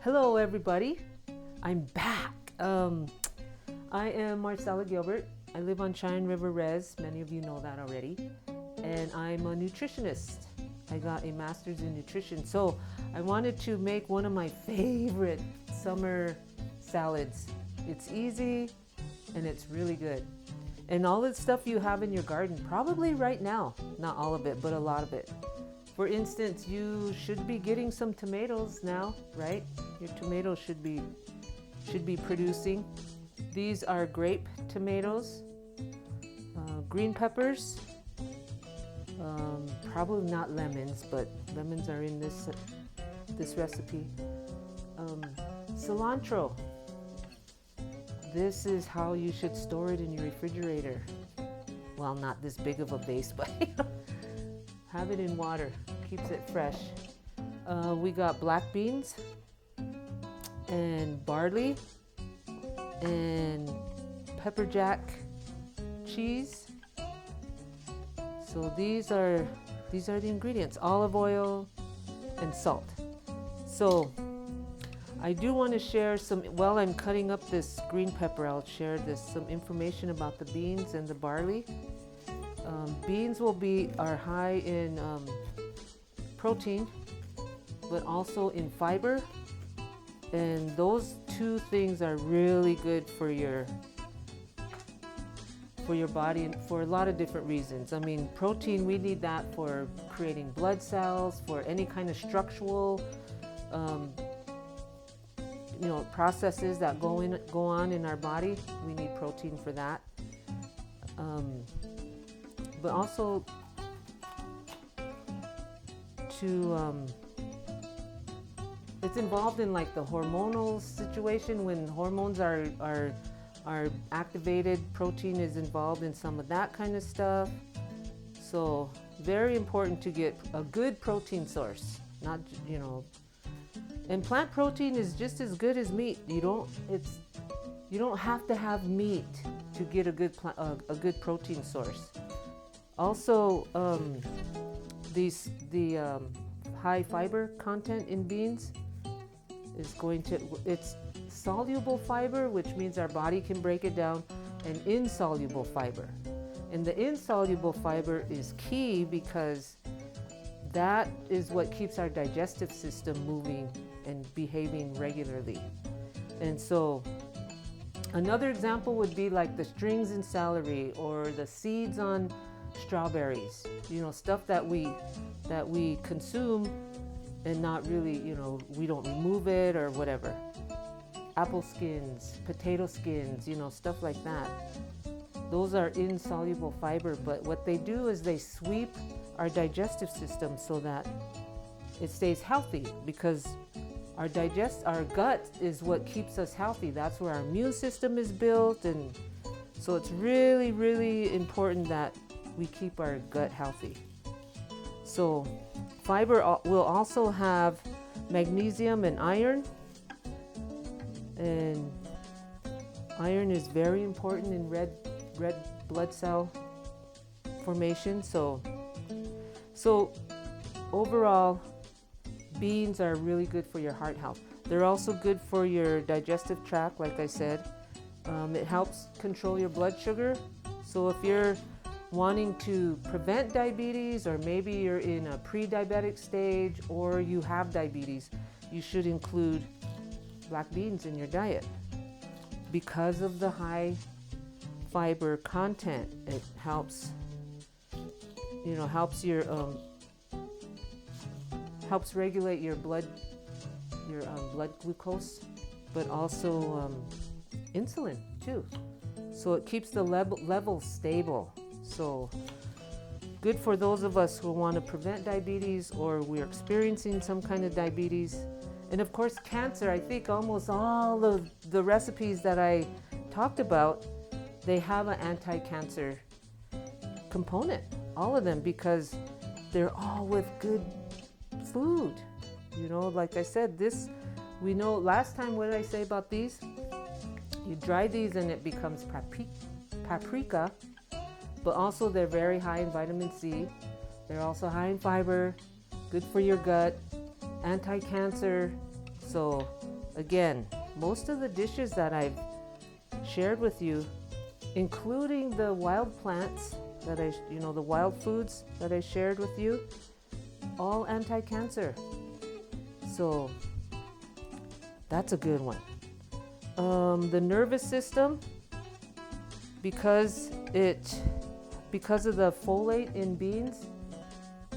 Hello everybody, I'm back. I am Marcella Gilbert. I live on Cheyenne River Res, many of you know that already, and I'm a nutritionist. I got a master's in nutrition, so I wanted to make one of my favorite summer salads. It's easy and it's really good. And all the stuff you have in your garden, probably right now, not all of it, but a lot of it. For instance, you should be getting some tomatoes now, right? Your tomatoes should be producing. These are grape tomatoes, green peppers, probably not lemons, but lemons are in this recipe. Cilantro. This is how you should store it in your refrigerator. Well, not this big of a vase, but have it in water, keeps it fresh. We got black beans and barley and pepper jack cheese. So these are the ingredients: olive oil and salt. So I do want to share some, while I'm cutting up this green pepper, I'll share some information about the beans and the barley. Beans are high in protein, but also in fiber, and those two things are really good for your body and for a lot of different reasons. I mean, protein, we need that for creating blood cells, for any kind of structural processes that go on in our body. We need protein for that. But also it's involved in like the hormonal situation. When hormones are activated, protein is involved in some of that kind of stuff. So very important to get a good protein source. Not, and plant protein is just as good as meat. You don't have to have meat to get a good protein source. Also, the high fiber content in beans it's soluble fiber, which means our body can break it down, and insoluble fiber. And the insoluble fiber is key because that is what keeps our digestive system moving and behaving regularly. And so another example would be like the strings in celery or the seeds on strawberries, stuff that we consume and not really, we don't remove it or whatever. Apple skins, potato skins, stuff like that. Those are insoluble fiber, but what they do is they sweep our digestive system so that it stays healthy, because our gut is what keeps us healthy. That's where our immune system is built, and so it's really, really important that we keep our gut healthy. So fiber will also have magnesium and iron. And iron is very important in red blood cell formation. So overall, beans are really good for your heart health. They're also good for your digestive tract, like I said. It helps control your blood sugar. So if you're wanting to prevent diabetes, or maybe you're in a pre-diabetic stage, or you have diabetes, you should include black beans in your diet because of the high fiber content. It helps regulate your blood glucose, but also insulin too. So it keeps the level stable. So good for those of us who want to prevent diabetes, or we're experiencing some kind of diabetes. And of course, cancer. I think almost all of the recipes that I talked about, they have an anti-cancer component, all of them, because they're all with good food. Like I said, we know last time, what did I say about these? You dry these and it becomes paprika, but also they're very high in vitamin C. They're also high in fiber, good for your gut, anti-cancer. So Again, most of the dishes that I've shared with you, including the wild plants that the wild foods that I shared with you, all anti-cancer. So that's a good one. The nervous system, because of the folate in beans,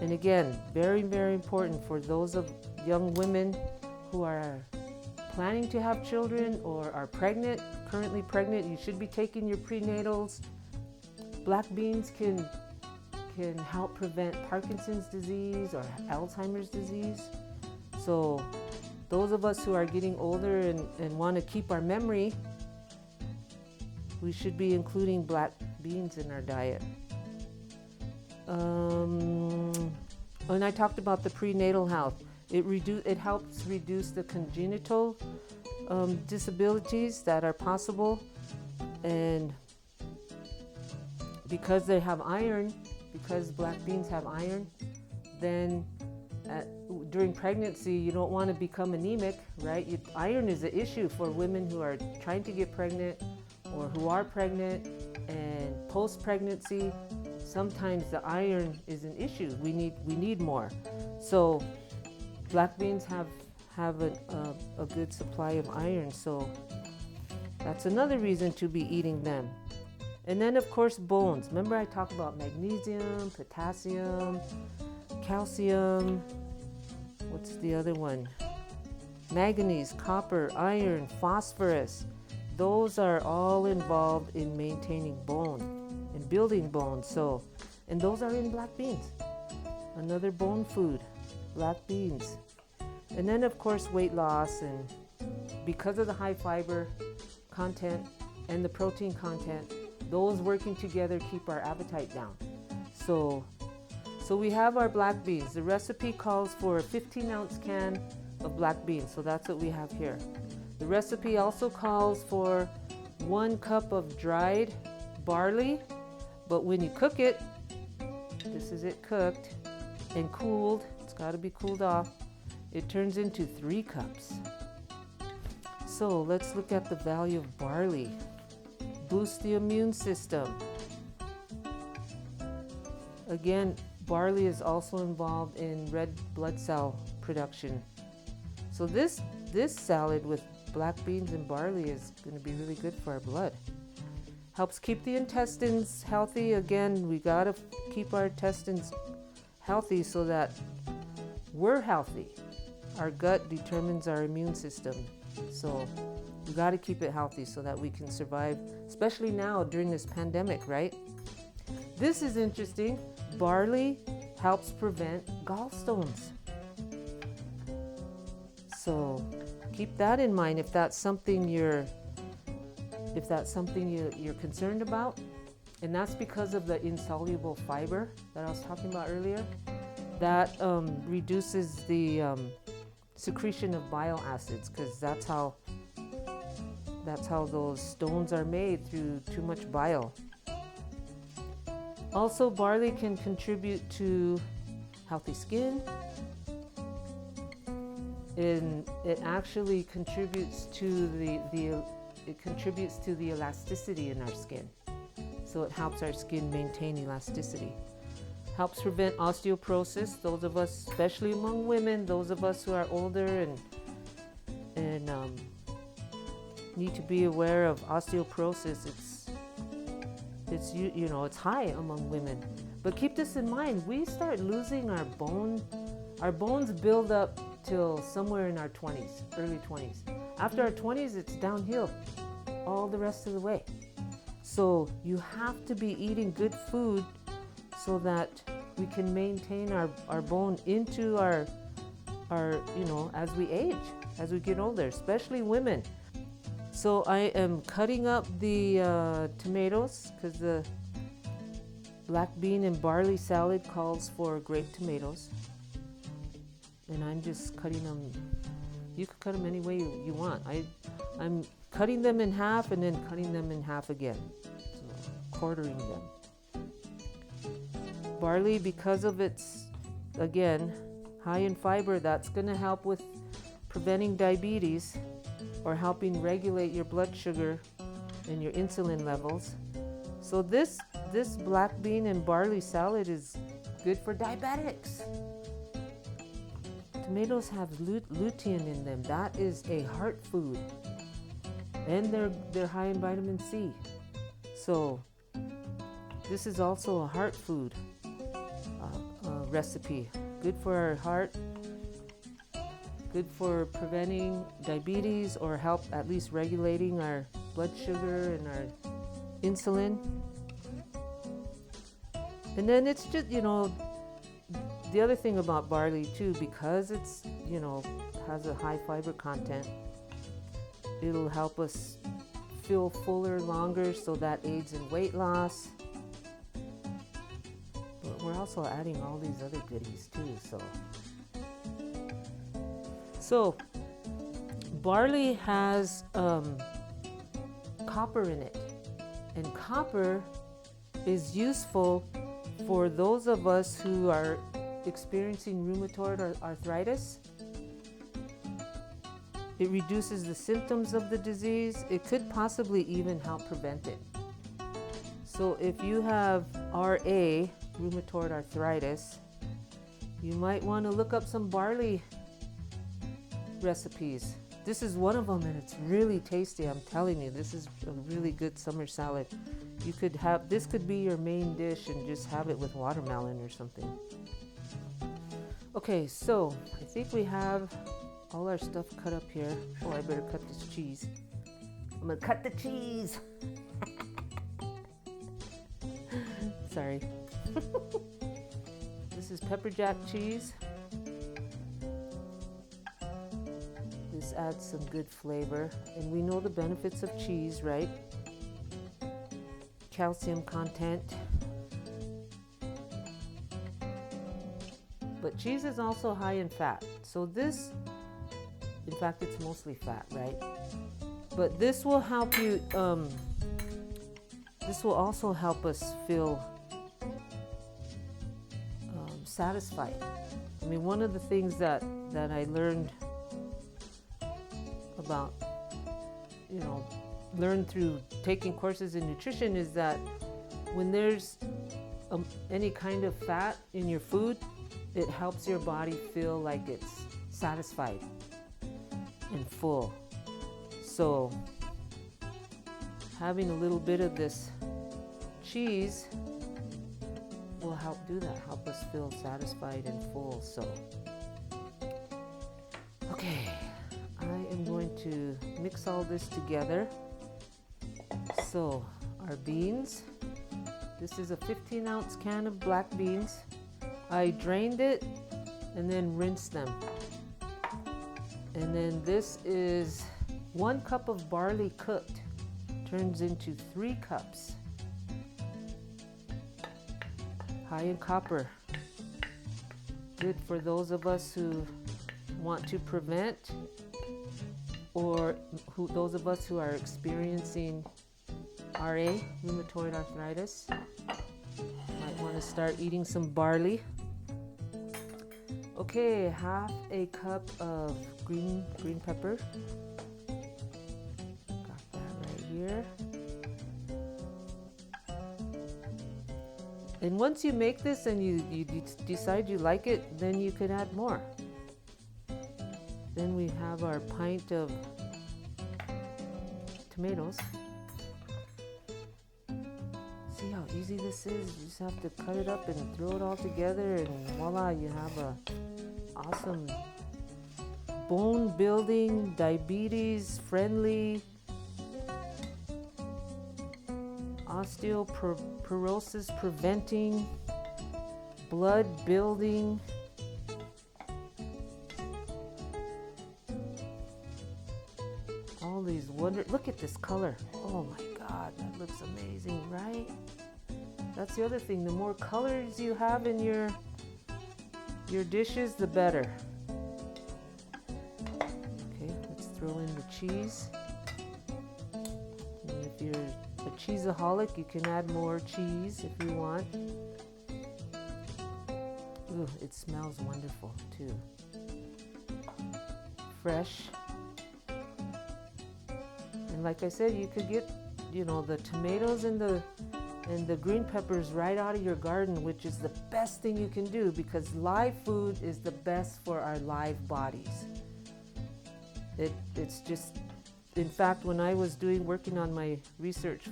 and again, very, very important for those of young women who are planning to have children or are pregnant, currently pregnant. You should be taking your prenatals. Black beans can help prevent Parkinson's disease or Alzheimer's disease. So those of us who are getting older and want to keep our memory, we should be including black beans in our diet. And I talked about the prenatal health. It helps reduce the congenital disabilities that are possible, and because they have iron, because black beans have iron, then during pregnancy you don't want to become anemic, right? Iron is an issue for women who are trying to get pregnant or who are pregnant, and post-pregnancy sometimes the iron is an issue. We need more. So black beans have a good supply of iron, so that's another reason to be eating them. And then of course bones. Remember I talked about magnesium, potassium, calcium, what's the other one? Manganese, copper, iron, phosphorus. Those are all involved in maintaining bone and building bone. So, and those are in black beans. Another bone food, black beans. And then of course weight loss, and because of the high fiber content and the protein content, those working together keep our appetite down. So we have our black beans. The recipe calls for a 15-ounce can of black beans, so that's what we have here. The recipe also calls for 1 cup of dried barley, but when you cook it, this is it cooked and cooled, it's got to be cooled off, it turns into 3 cups. So let's look at the value of barley. Boost the immune system. Again, barley is also involved in red blood cell production. So this salad with black beans and barley is going to be really good for our blood. Helps keep the intestines healthy. Again, we got to keep our intestines healthy so that we're healthy. Our gut determines our immune system. So we got to keep it healthy so that we can survive, especially now during this pandemic, right? This is interesting. Barley helps prevent gallstones. So keep that in mind if that's something you're concerned about. And that's because of the insoluble fiber that I was talking about earlier. That reduces the secretion of bile acids, because that's how those stones are made, through too much bile. Also, barley can contribute to healthy skin, and it actually contributes to the elasticity in our skin. So it helps our skin maintain elasticity. Helps prevent osteoporosis. Those of us, especially among women, those of us who are older and need to be aware of osteoporosis. It's high among women. But keep this in mind, we start losing our bones build up till somewhere in our 20s, early 20s. After our 20s, it's downhill all the rest of the way. So you have to be eating good food so that we can maintain our bone into our as we age, as we get older, especially women. So I am cutting up the tomatoes, because the black bean and barley salad calls for grape tomatoes. And I'm just cutting them. You can cut them any way you want. I'm cutting them in half and then cutting them in half again. So quartering them. Barley, because of its, again, high in fiber, that's going to help with preventing diabetes or helping regulate your blood sugar and your insulin levels. So this black bean and barley salad is good for diabetics. Tomatoes have lutein in them. That is a heart food. And they're high in vitamin C. So this is also a heart food recipe. Good for our heart, good for preventing diabetes or help at least regulating our blood sugar and our insulin. And then it's just, the other thing about barley too, because it's, has a high fiber content, it'll help us feel fuller longer, so that aids in weight loss. But we're also adding all these other goodies too, so barley has copper in it, and copper is useful for those of us who are experiencing rheumatoid arthritis. It reduces the symptoms of the disease. It could possibly even help prevent it. So if you have RA, rheumatoid arthritis, you might want to look up some barley recipes. This is one of them, and it's really tasty. I'm telling you, this is a really good summer salad. You could have, this could be your main dish and just have it with watermelon or something. Okay, so I think we have all our stuff cut up here. Oh, I better cut this cheese. I'm gonna cut the cheese. Sorry. This is pepper jack cheese. This adds some good flavor, and we know the benefits of cheese, right? Calcium content. But cheese is also high in fat. So this, in fact, it's mostly fat, right? But this will help you, this will also help us feel satisfied. I mean, one of the things that I learned about, learned through taking courses in nutrition is that when there's any kind of fat in your food, it helps your body feel like it's satisfied and full. So having a little bit of this cheese will help do that, help us feel satisfied and full. So, okay, I am going to mix all this together. So our beans, this is a 15-ounce can of black beans. I drained it and then rinsed them. And then this is 1 cup of barley cooked, turns into 3 cups. High in copper. Good for those of us who want to prevent, or those of us who are experiencing RA, rheumatoid arthritis. Might want to start eating some barley. Okay, 1/2 cup of green pepper. Got that right here. And once you make this and you decide you like it, then you can add more. Then we have our pint of tomatoes. See how easy this is? You just have to cut it up and throw it all together, and voila, you have a awesome bone building, diabetes friendly, osteoporosis preventing, blood building, all these look at this color. Oh my God, that looks amazing, right? That's the other thing. The more colors you have in your dishes, the better. Okay, let's throw in the cheese. And if you're a cheeseaholic, you can add more cheese if you want. Ooh, it smells wonderful too. fresh. And like I said, you could get, the tomatoes and the green peppers right out of your garden, which is the best thing you can do, because live food is the best for our live bodies. It's just, in fact, when I was working on my research,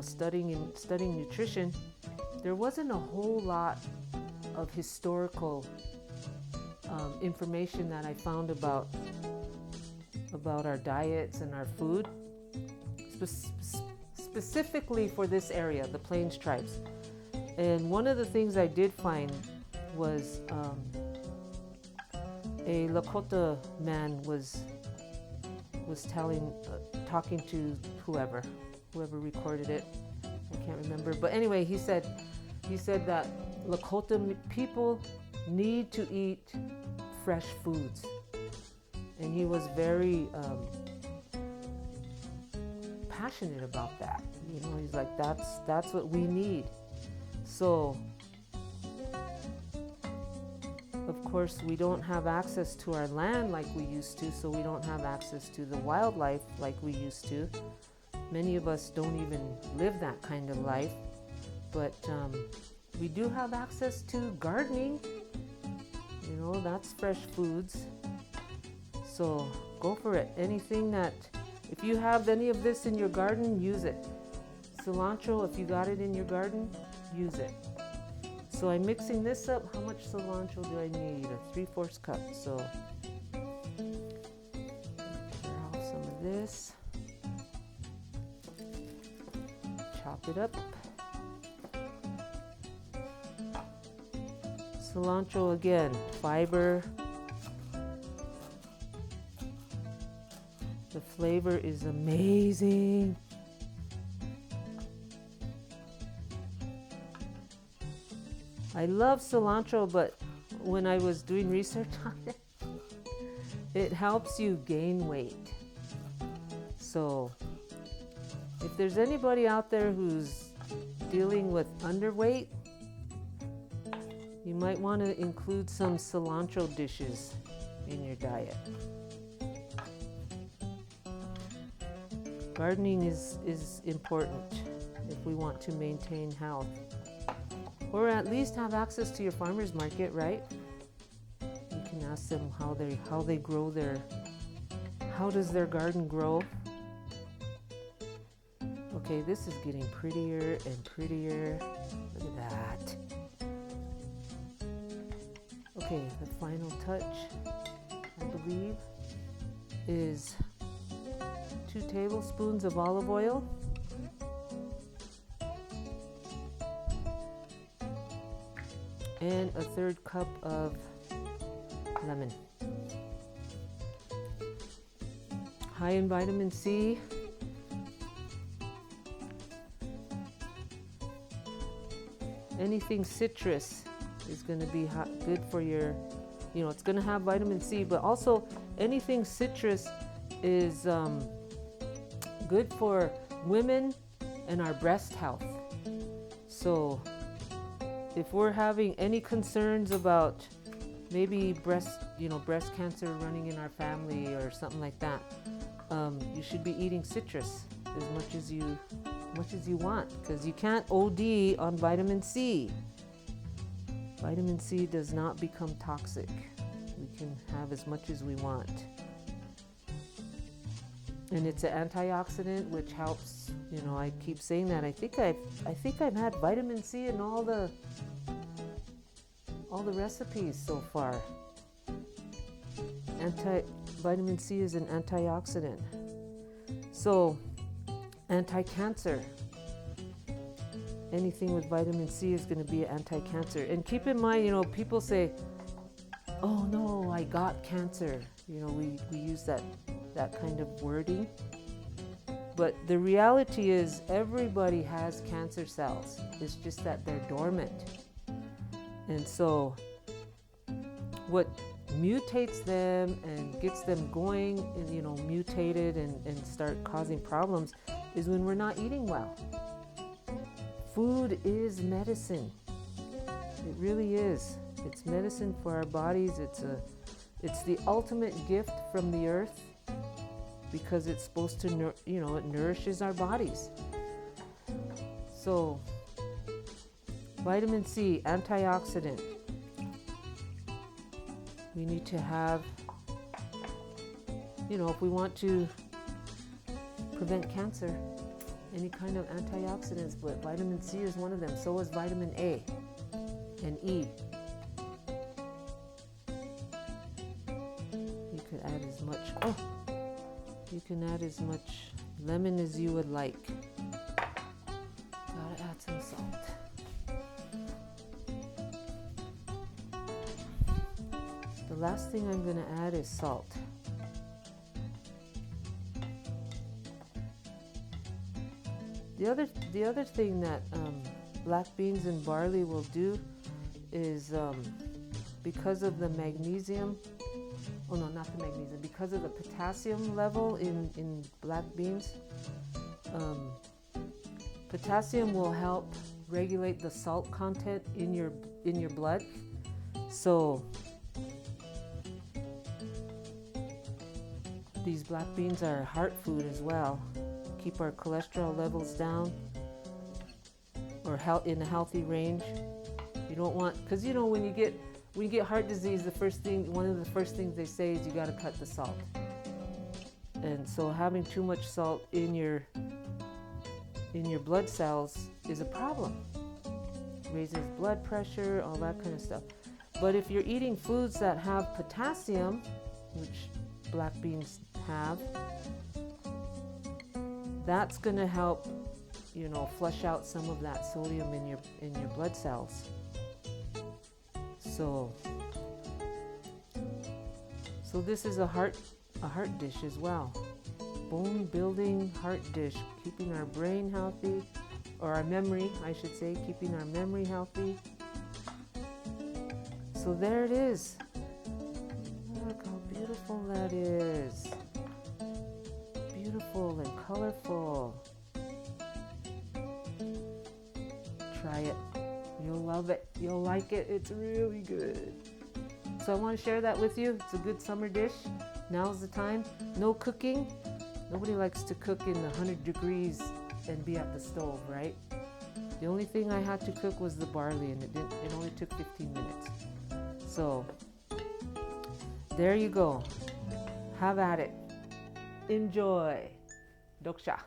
studying nutrition, there wasn't a whole lot of historical information that I found about our diets and our food, specifically for this area, the Plains tribes. And one of the things I did find was a Lakota man was talking to whoever recorded it. I can't remember, but anyway, he said that Lakota people need to eat fresh foods, and he was very passionate about that. He's like, that's what we need. So of course we don't have access to our land like we used to, so we don't have access to the wildlife like we used to. Many of us don't even live that kind of life, but we do have access to gardening. That's fresh foods. So go for it. If you have any of this in your garden, use it. Cilantro, if you got it in your garden, use it. So I'm mixing this up. How much cilantro do I need? A 3/4 cup. So tear off some of this. Chop it up. Cilantro again, fiber. The flavor is amazing. I love cilantro, but when I was doing research on it, it helps you gain weight. So if there's anybody out there who's dealing with underweight, you might want to include some cilantro dishes in your diet. Gardening is important if we want to maintain health, or at least have access to your farmer's market, right? You can ask them how they grow how does their garden grow? Okay, this is getting prettier and prettier. Look at that. Okay, the final touch, I believe, is 2 tablespoons of olive oil, and a 1/3 cup of lemon. High in vitamin C. Anything citrus is going to be good for your, it's going to have vitamin C, but also anything citrus is good for women and our breast health. So if we're having any concerns about maybe breast cancer running in our family or something like that, you should be eating citrus as much as you want, because you can't OD on vitamin C. Vitamin C does not become toxic. We can have as much as we want. And it's an antioxidant, which helps, I keep saying that. I think I've had vitamin C in all the recipes so far. Vitamin C is an antioxidant. So, anti-cancer. Anything with vitamin C is going to be anti-cancer. And keep in mind, people say, oh no, I got cancer. We use that kind of wording. But the reality is everybody has cancer cells. It's just that they're dormant. And so what mutates them and gets them going, and, mutated and start causing problems is when we're not eating well. Food is medicine. It really is. It's medicine for our bodies. It's the ultimate gift from the earth because it's supposed to, it nourishes our bodies. So, vitamin C, antioxidant. We need to have, if we want to prevent cancer, any kind of antioxidants, but vitamin C is one of them. So is vitamin A and E. You could add as much, you can add as much lemon as you would like. Gotta add some salt. The last thing I'm gonna add is salt. The other thing that black beans and barley will do is because of the magnesium, because of the potassium level in black beans, potassium will help regulate the salt content in your blood. So these black beans are heart food as well. Keep our cholesterol levels down or in a healthy range. You don't want, because when you get heart disease, one of the first things they say is you got to cut the salt. And so having too much salt in your blood cells is a problem. Raises blood pressure, all that kind of stuff. But if you're eating foods that have potassium, which black beans have, that's going to help, flush out some of that sodium in your blood cells. So this is a heart dish as well. Bone building heart dish, keeping our brain healthy, or our memory, I should say, keeping our memory healthy. So there it is. Look how beautiful that is. Beautiful and colorful. Try it. You'll love it. You'll like it. It's really good. So I want to share that with you. It's a good summer dish. Now's the time. No cooking. Nobody likes to cook in 100 degrees and be at the stove, right? The only thing I had to cook was the barley, and it only took 15 minutes. So there you go. Have at it. Enjoy. Doksha.